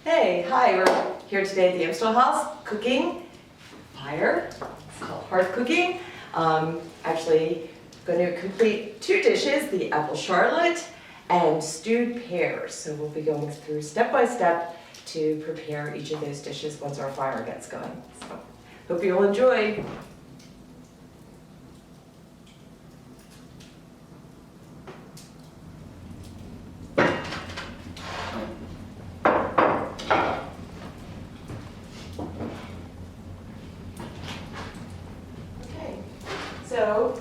Hey, hi, we're here today at the Amstel House cooking fire. It's called Hearth cooking. Actually, going to complete two dishes, the apple charlotte and stewed pears. So we'll be going through step by step to prepare each of those dishes once our fire gets going. So hope you'll enjoy. So,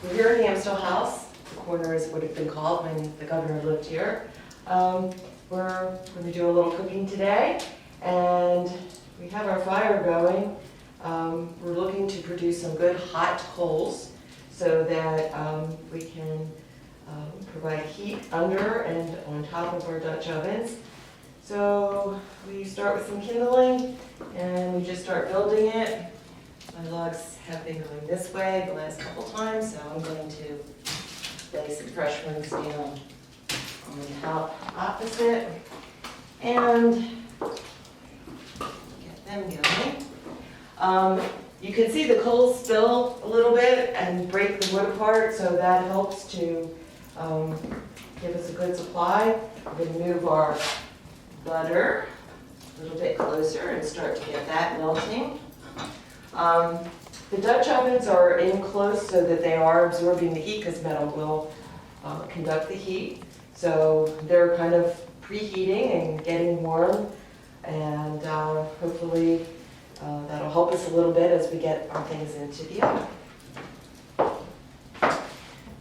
we're here in the Amstel House. The corner is what it's been called when the governor lived here. We're going to do a little cooking today, and we have our fire going. We're looking to produce some good hot coals so that we can provide heat under and on top of our Dutch ovens. So we start with some kindling, and we just start building it. My logs have been going this way the last couple times, so I'm going to lay some fresh ones down on the top opposite and get them going. You can see the coals spill a little bit and break the wood apart, so that helps to give us a good supply. We're going to move our butter a little bit closer and start to get that melting. The Dutch ovens are in close so that they are absorbing the heat because metal will conduct the heat. So they're kind of preheating and getting warm, and hopefully that'll help us a little bit as we get our things into the oven.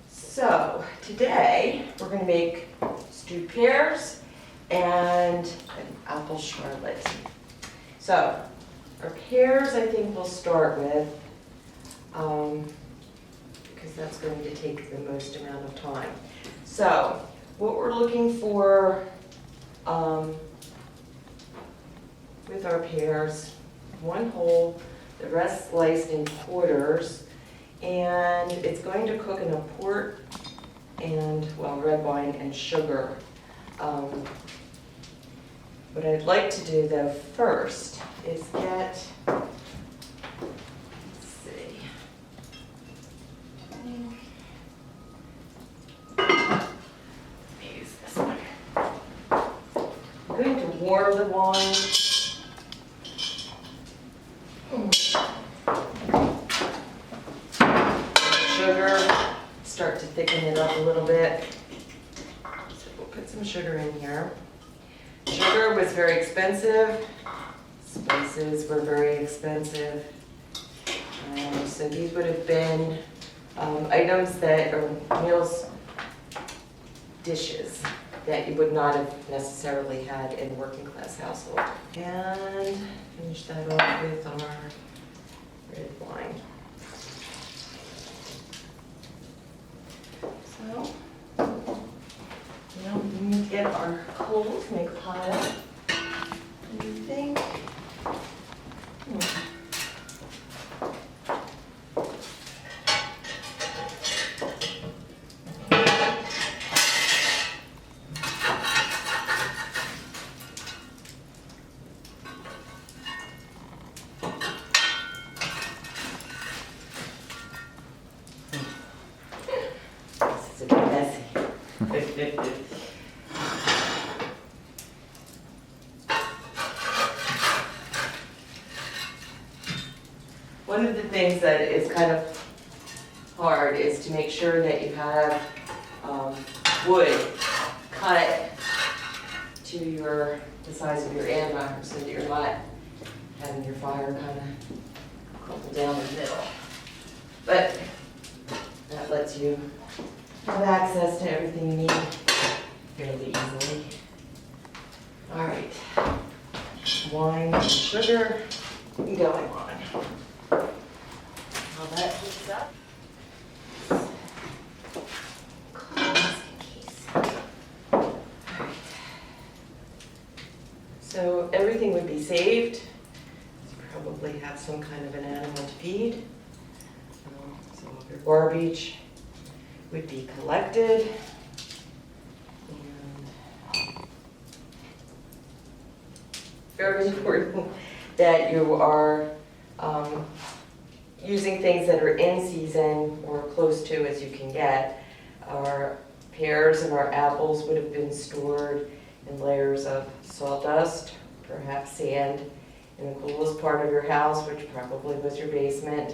So today we're going to make stewed pears and an apple charlotte. So our pears, I think we'll start with, because that's going to take the most amount of time. So, what we're looking for with our pears, one whole, the rest sliced in quarters, and it's going to cook in a port and, well, red wine and sugar. What I'd like to do, though, first is get, let's see, use this one. I'm going to warm the wine. Sugar, start to thicken it up a little bit. So we'll put some sugar in here. Sugar was very expensive. Spices were very expensive. So these would have been items that are meals, dishes that you would not have necessarily had in a working class household. And finish that off with our red wine. So, now we need to get our coals, make a pile. What do you think? This is a bit messy. One of the things that is kind of hard is to make sure that you have wood cut to the size of your andiron so that you're not having your fire kind of crumple down the middle. But that lets you have access to everything you need fairly easily. All right, wine and sugar going on. All that heats up. So everything would be saved. Probably have some kind of an animal to feed. So your garbage would be collected. And very important that you are using things that are in season or close to as you can get. Our pears and our apples would have been stored in layers of sawdust, perhaps sand, in the coolest part of your house, which probably was your basement,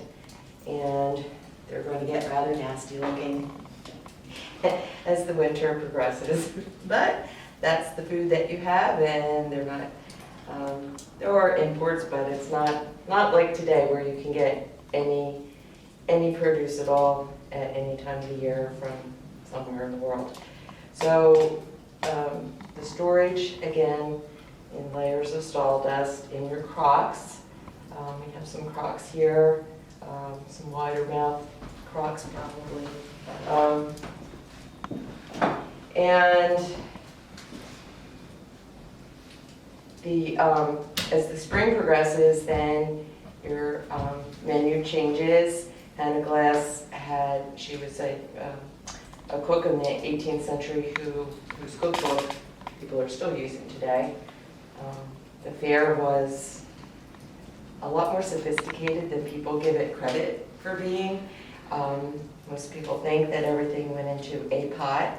and they're going to get rather nasty looking as the winter progresses. But that's the food that you have, and they're not, there are imports, but it's not like today where you can get any produce at all at any time of the year from somewhere in the world. So the storage, again, in layers of sawdust in your crocks. We have some crocks here, some wider mouth crocks probably. And as the spring progresses, then your menu changes. Hannah Glass she was a cook in the 18th century whose cookbook people are still using today. The fare was a lot more sophisticated than people give it credit for being. Most people think that everything went into a pot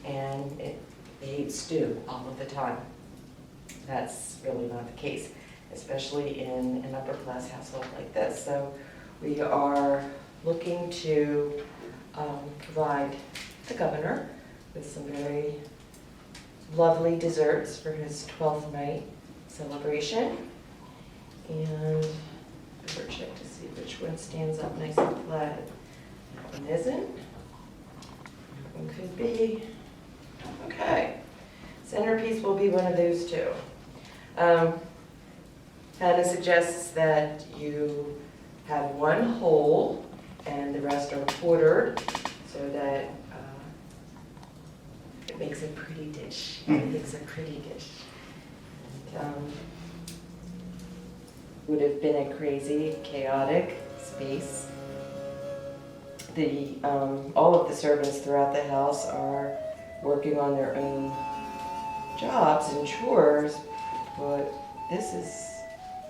and they ate stew all of the time. That's really not the case, especially in an upper class household like this. So we are looking to provide the governor with some very lovely desserts for his 12th night celebration. And better check to see which one stands up nice and flat. That one isn't. That one could be. Okay. Centerpiece will be one of those two. Hannah suggests that you have one whole and the rest are quartered so that it makes a pretty dish. It makes a pretty dish. And, would have been a crazy, chaotic space. All of the servants throughout the house are working on their own jobs and chores, but this is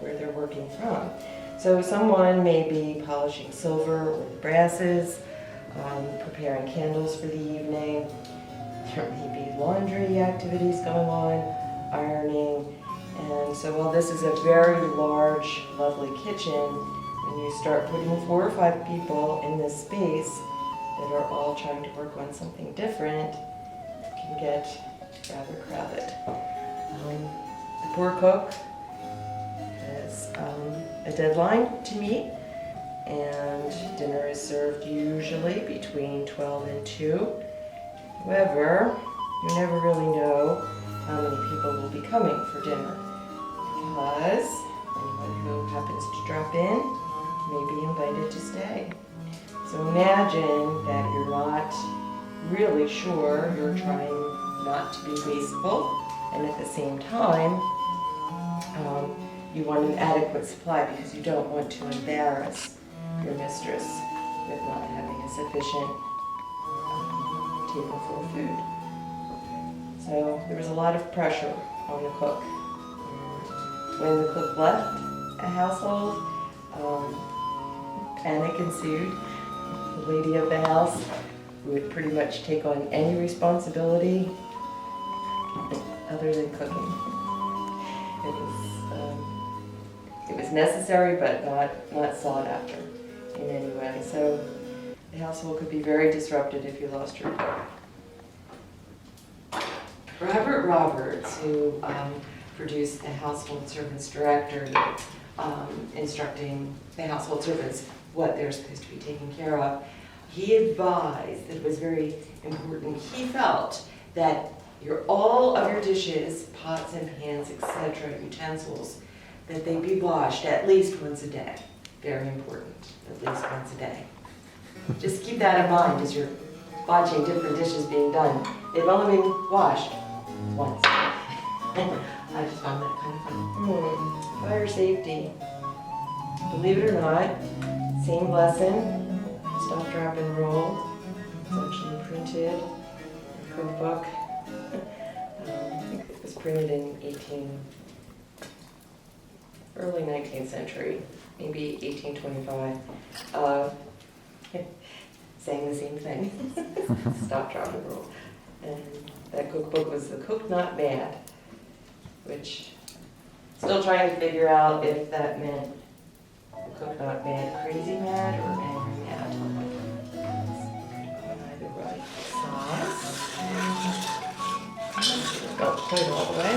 where they're working from. So someone may be polishing silver or the brasses, preparing candles for the evening. There may be laundry activities going on, ironing. And so while this is a very large, lovely kitchen, when you start putting 4 or 5 people in this space that are all trying to work on something different, it can get rather crowded. The poor cook has a deadline to meet, and dinner is served usually between 12 and 2. However, you never really know how many people will be coming for dinner, because anyone who happens to drop in may be invited to stay. So imagine that you're not really sure, you're trying not to be wasteful, and at the same time, you want an adequate supply because you don't want to embarrass your mistress with not having a sufficient table full of food. So there was a lot of pressure on the cook. And when the cook left a household, panic ensued. The lady of the house would pretty much take on any responsibility other than cooking. It was necessary, but not sought after in any way. So the household could be very disrupted if you lost your cook. Robert Roberts, who produced the Household Servants Directory, instructing the household servants what they're supposed to be taking care of, he advised that it was very important. He felt that all of your dishes, pots and pans, etc., utensils, that they be washed at least once a day. Very important, at least once a day. Just keep that in mind as you're watching different dishes being done. They've only been washed once. I just found that kind of fun. Fire safety. Believe it or not, same lesson, stop, drop, and roll. It's actually printed in a cookbook. I think it was printed in early 19th century, maybe 1825, saying the same thing. Stop, drop, and roll. And that cookbook was The Cook Not Mad, which still trying to figure out if that meant the cook not mad, crazy mad, or angry mad. The right sauce. Don't put it all the way.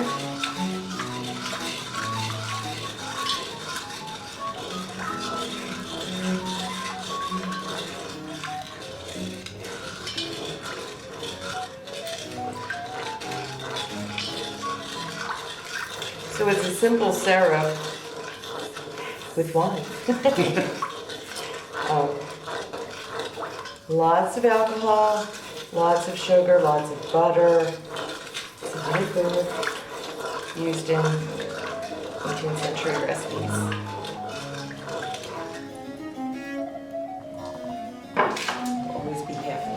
So it's a simple syrup with wine. Lots of alcohol, lots of sugar, lots of butter. It's very good. Used in 18th century recipes. Always be careful.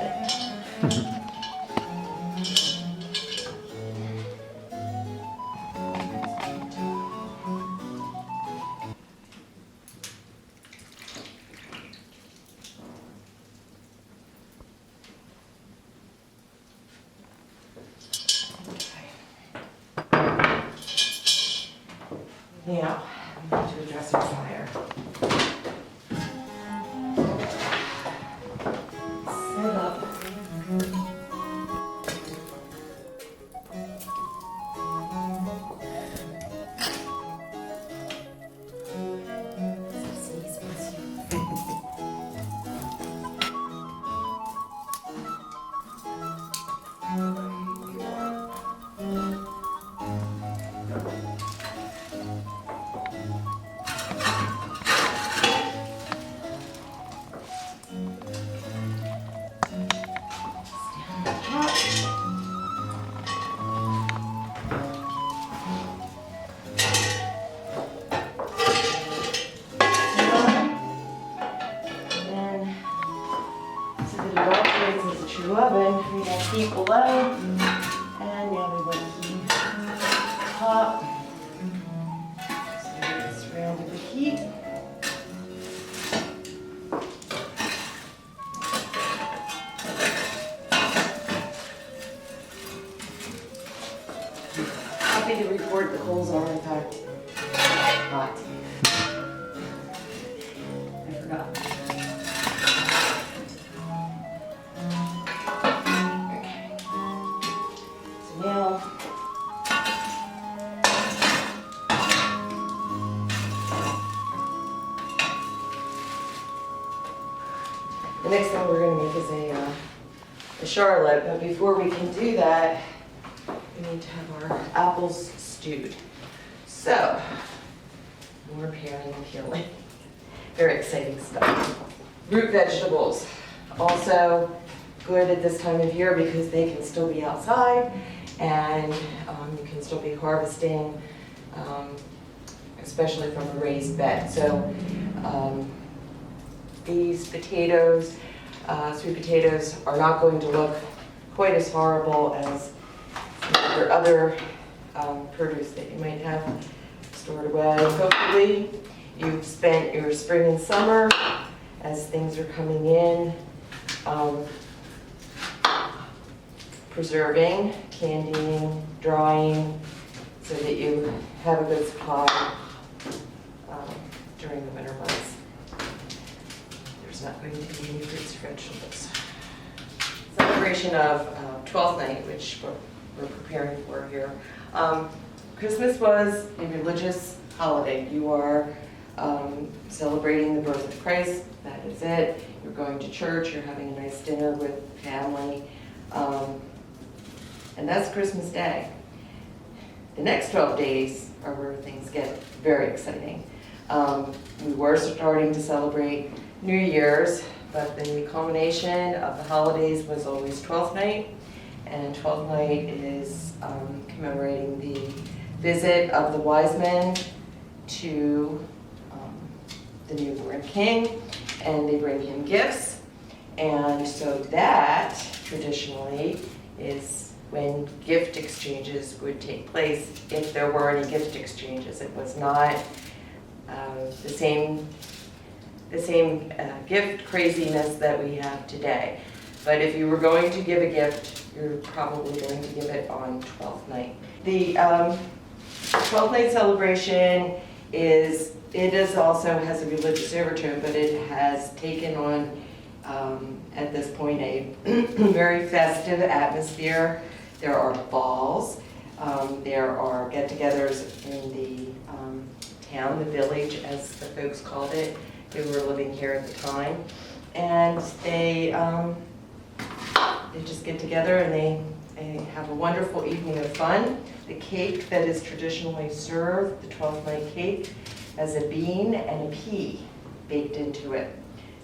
Now, I'm going to address our fire. Set up. Oven, we got heat below, and now we want to heat top. So it's surrounded with heat. Happy to report the coals are in fact hot. I forgot. Now, the next thing we're going to make is a charlotte, but before we can do that, we need to have our apples stewed. So, more paring and peeling. Very exciting stuff. Root vegetables, also good at this time of year because they can still be outside. And you can still be harvesting, especially from a raised bed. So these potatoes, sweet potatoes, are not going to look quite as horrible as your other produce that you might have stored away. Hopefully you've spent your spring and summer as things are coming in. Preserving, candying, drying, so that you have a good supply during the winter months. There's not going to be any fruits or vegetables. Celebration of Twelfth Night, which we're preparing for here. Christmas was a religious holiday. You are celebrating the birth of Christ. That is it. You're going to church. You're having a nice dinner with family. And that's Christmas Day. The next 12 days are where things get very exciting. We were starting to celebrate New Year's, but the culmination of the holidays was always Twelfth Night. And Twelfth Night is commemorating the visit of the wise men to the newborn king, and they bring him gifts. And so that, traditionally, is when gift exchanges would take place, if there were any gift exchanges. It was not the same gift craziness that we have today. But if you were going to give a gift, you're probably going to give it on 12th night. The 12th night celebration also has a religious overtone, but it has taken on, at this point, a very festive atmosphere. There are balls, there are get-togethers in the town, the village, as the folks called it, who were living here at the time. And they just get together and they have a wonderful evening of fun. The cake that is traditionally served, the 12th night cake, has a bean and a pea baked into it.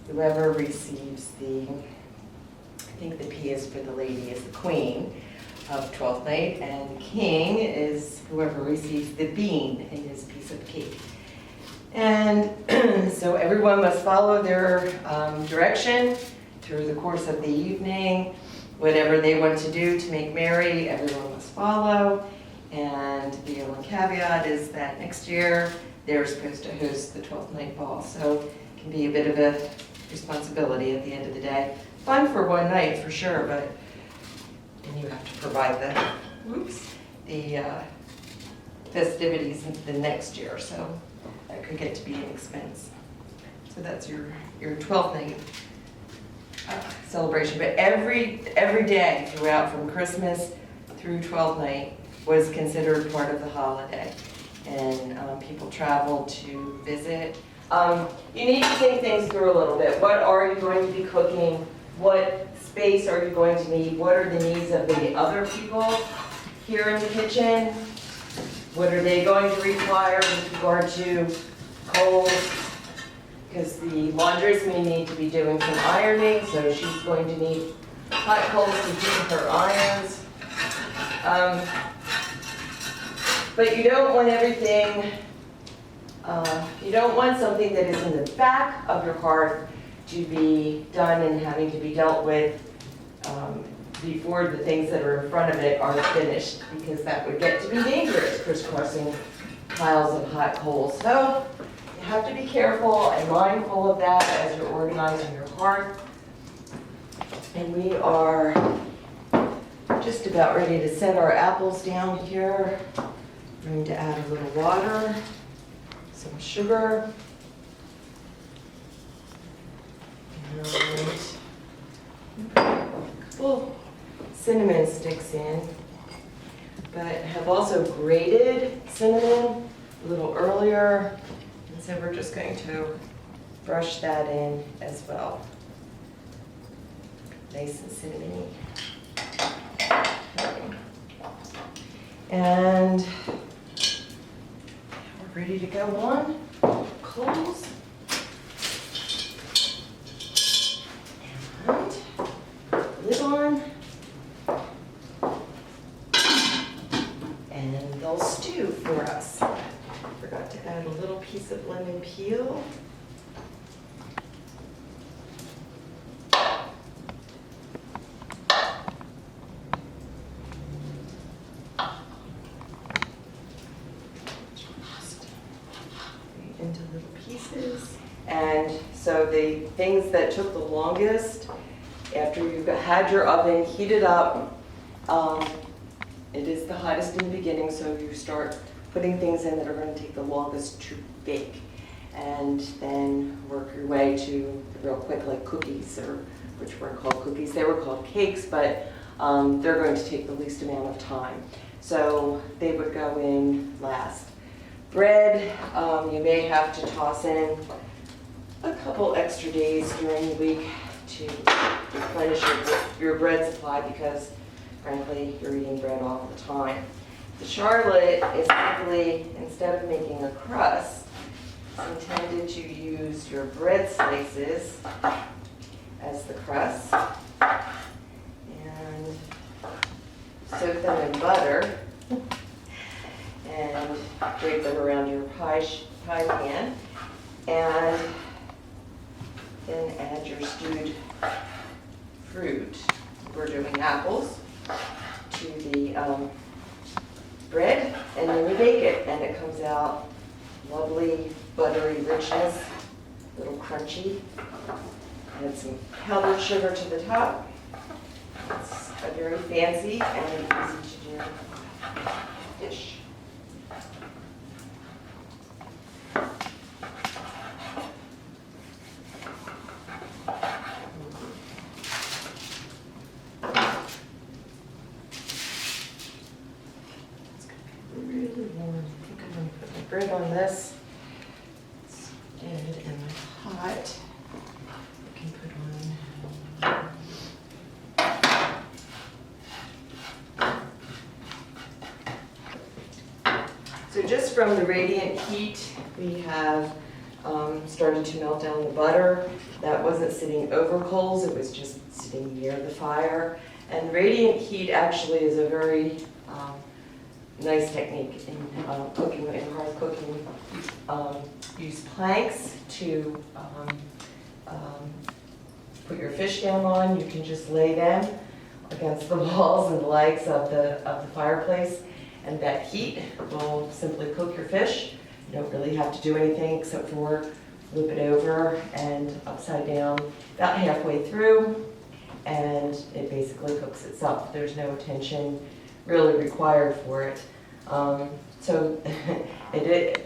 Whoever receives I think the pea is for the lady, is the queen of 12th night, and the king is whoever receives the bean in his piece of cake. And so everyone must follow their direction through the course of the evening. Whatever they want to do to make merry, everyone must follow. And the only caveat is that next year they're supposed to host the 12th night ball. So it can be a bit of a responsibility at the end of the day. Fun for one night for sure, but then you have to provide the festivities the next year. So that could get to be an expense. So that's your 12th night celebration. But every day throughout, from Christmas through 12th night, was considered part of the holiday. And people traveled to visit. You need to think things through a little bit. What are you going to be cooking? What space are you going to need? What are the needs of the other people here in the kitchen? What are they going to require with regard to coals? Because the laundress may need to be doing some ironing, so she's going to need hot coals to heat her irons. But you don't want everything, you don't want something that is in the back of your hearth to be done and having to be dealt with before the things that are in front of it are finished, because that would get to be dangerous, crisscrossing piles of hot coals. So you have to be careful and mindful of that as you're organizing your hearth. And we are just about ready to set our apples down here. I'm going to add a little water, some sugar, and a couple cinnamon sticks in, but have also grated cinnamon a little earlier, and so we're just going to brush that in as well. Nice and cinnamony. And we're ready to go on. Coals. And lid on. And they'll stew for us. Forgot to add a little piece of lemon peel. Into little pieces. And so the things that took the longest, after you've had your oven heated up, it is the hottest in the beginning, so you start putting things in that are going to take the longest to bake. And then work your way to real quick, like cookies, or which weren't called cookies, they were called cakes, but they're going to take the least amount of time. So they would go in last. Bread, you may have to toss in a couple extra days during the week to replenish your bread supply, because frankly, you're eating bread all the time. The charlotte is simply, instead of making a crust, it's intended to use your bread slices as the crust and soak them in butter and drape them around your pie pan, and then add your stewed fruit. We're doing apples to the bread, and then you bake it, and it comes out lovely buttery richness, a little crunchy. Add some powdered sugar to the top. It's a very fancy and easy to do dish. Really warm. I think I'm going to put my bread on this. It's dead and hot. I can put on. So just from the radiant heat, we have started to melt down the butter. That wasn't sitting over coals, it was just sitting near the fire. And radiant heat actually is a very nice technique in cooking, in hearth cooking. Use planks to put your fish down on. You can just lay them against the walls and legs of the fireplace, and that heat will simply cook your fish. You don't really have to do anything except for flip it over and upside down about halfway through, and it basically cooks itself. There's no attention really required for it. So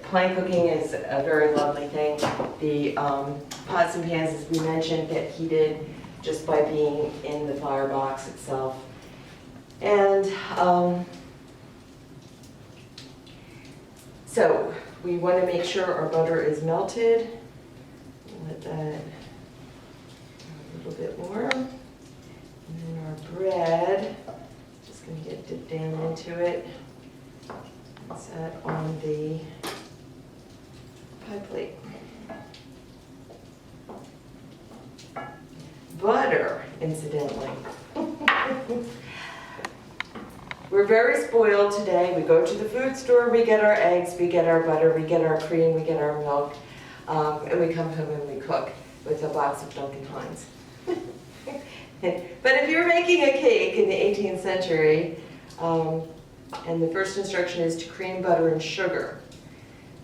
plank cooking is a very lovely thing. The pots and pans, as we mentioned, get heated just by being in the firebox itself. And so we want to make sure our butter is melted. Let that a little bit more. And then our bread, just going to get dipped down into it. Set on the pie plate. Butter, incidentally. We're very spoiled today. We go to the food store, we get our eggs, we get our butter, we get our cream, we get our milk, and we come home and we cook with a box of Dunkin' Hines. But if you're making a cake in the 18th century, and the first instruction is to cream butter and sugar,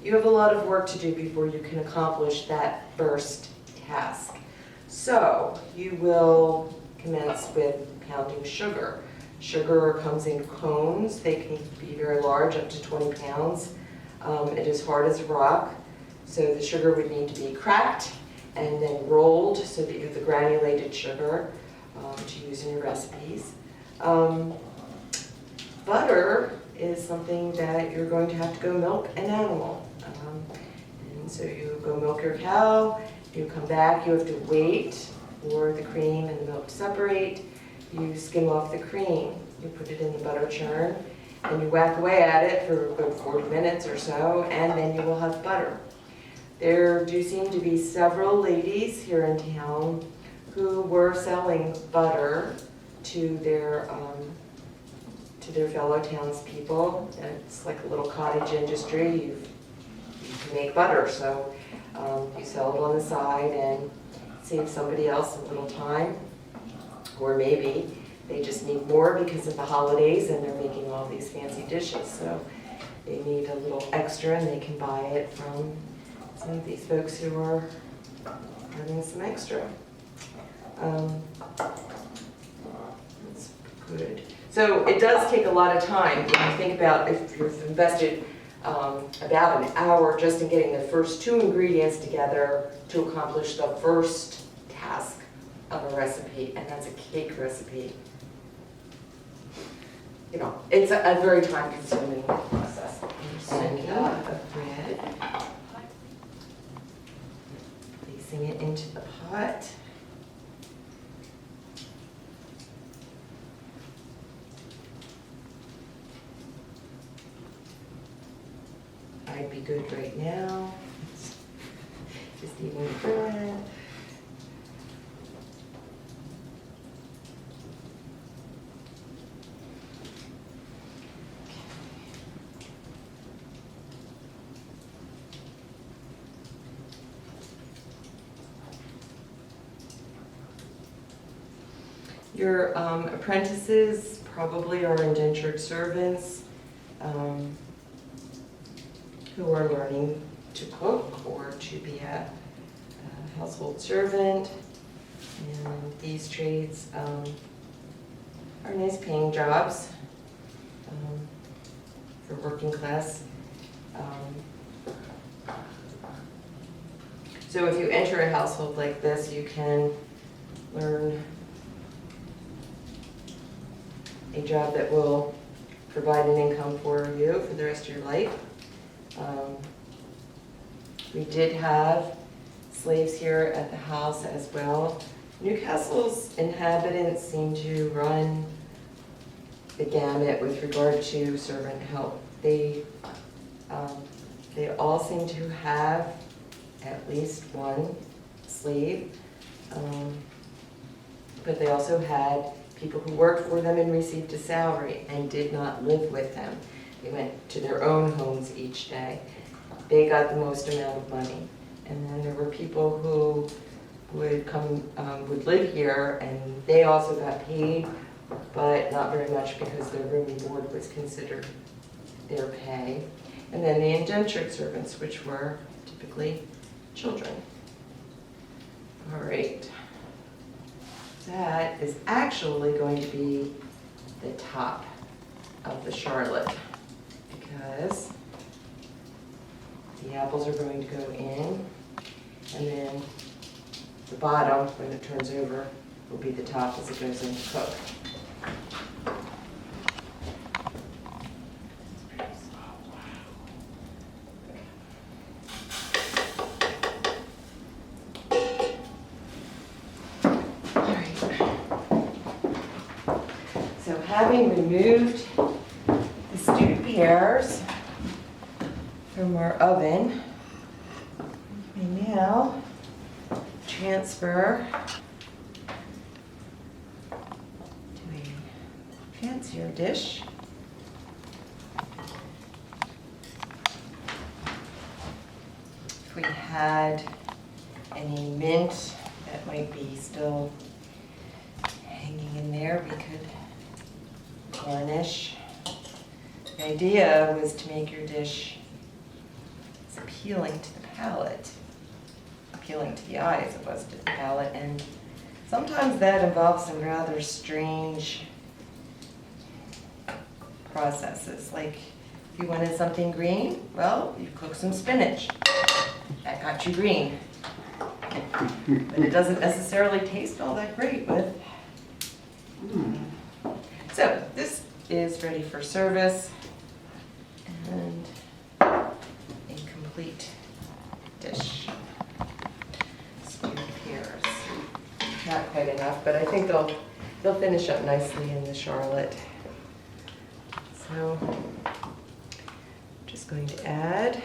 you have a lot of work to do before you can accomplish that first task. So you will commence with pounding sugar. Sugar comes in cones. They can be very large, up to 20 pounds. It is hard as a rock, so the sugar would need to be cracked and then rolled so that you have the granulated sugar to use in your recipes. Butter is something that you're going to have to go milk an animal. And so you go milk your cow, you come back, you have to wait for the cream and the milk to separate. You skim off the cream, you put it in the butter churn, and you whack away at it for a good 40 minutes or so, and then you will have butter. There do seem to be several ladies here in town who were selling butter to their fellow townspeople. It's like a little cottage industry. You can make butter, so you sell it on the side and save somebody else a little time. Or maybe they just need more because of the holidays and they're making all these fancy dishes, so they need a little extra and they can buy it from some of these folks who are having some extra. That's good. So it does take a lot of time. When you think about if you've invested about an hour just in getting the first two ingredients together to accomplish the first task of a recipe, and that's a cake recipe. You know, it's a very time-consuming process. And of bread, placing it into the pot. I'd be good right now. Just eating the bread. Your apprentices probably are indentured servants who are learning to cook or to be a household servant. And these trades are nice paying jobs for working class. So if you enter a household like this, you can learn a job that will provide an income for you for the rest of your life. We did have slaves here at the house as well. Newcastle's inhabitants seem to run the gamut with regard to servant help. They all seem to have at least one slave, but they also had people who worked for them and received a salary and did not live with them. They went to their own homes each day. They got the most amount of money. And then there were people who would come, would live here, and they also got paid, but not very much because their room and board was considered their pay. And then the indentured servants, which were typically children. All right. That is actually going to be the top of the charlotte, because the apples are going to go in, and then the bottom, when it turns over, will be the top as it goes in to cook. So having removed the stewed pears from our oven, we now transfer to a fancier dish. If we had any mint that might be still hanging in there, we could garnish. The idea was to make your dish as appealing to the palate, appealing to the eye as it was to the palate, and sometimes that involves some rather strange processes. Like if you wanted something green, well, you cook some spinach. That got you green. But it doesn't necessarily taste all that great with. So this is ready for service, and a complete dish. Stewed pears. Not quite enough, but I think they'll finish up nicely in the charlotte. So I'm just going to add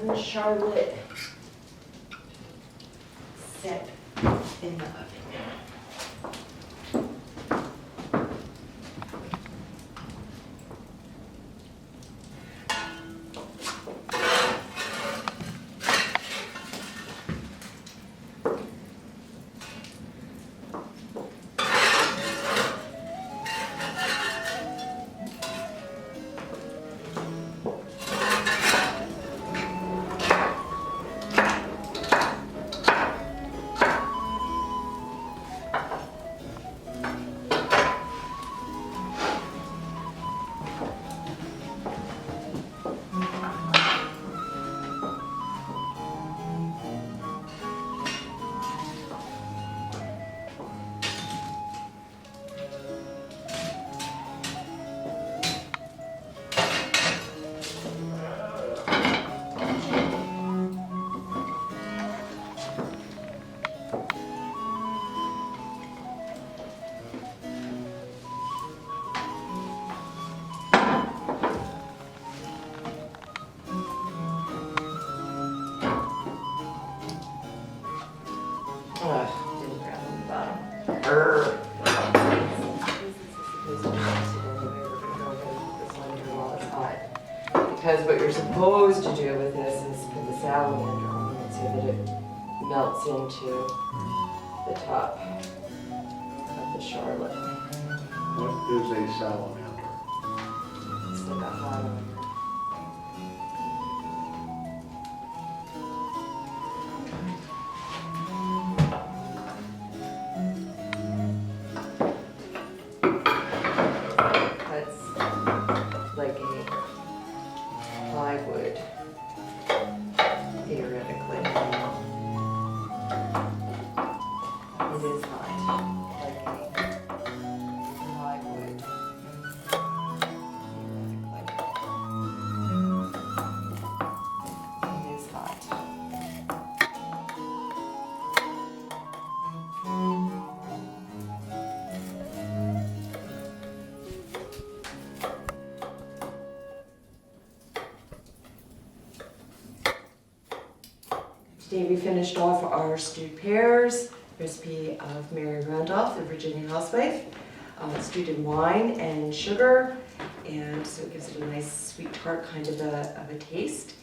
one charlotte set in the oven. Didn't grab on the bottom. We're going to go ahead and put this on here while it's hot. Because what you're supposed to do with this is put the salamander on it so that it melts into the top of the Charlotte. What is a salamander? It's like a hot one. That's like a plywood, theoretically. It is hot, like a plywood, theoretically. It is hot. Today we finished off our stewed pears, recipe of Mary Randolph, the Virginia housewife, stewed in wine and sugar, and so it gives it a nice sweet tart kind of a taste.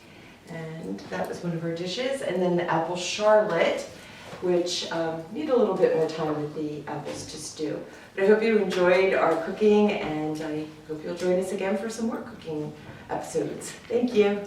And that was one of our dishes. And then the apple charlotte, which need a little bit more time with the apples to stew. But I hope you enjoyed our cooking, and I hope you'll join us again for some more cooking episodes. Thank you.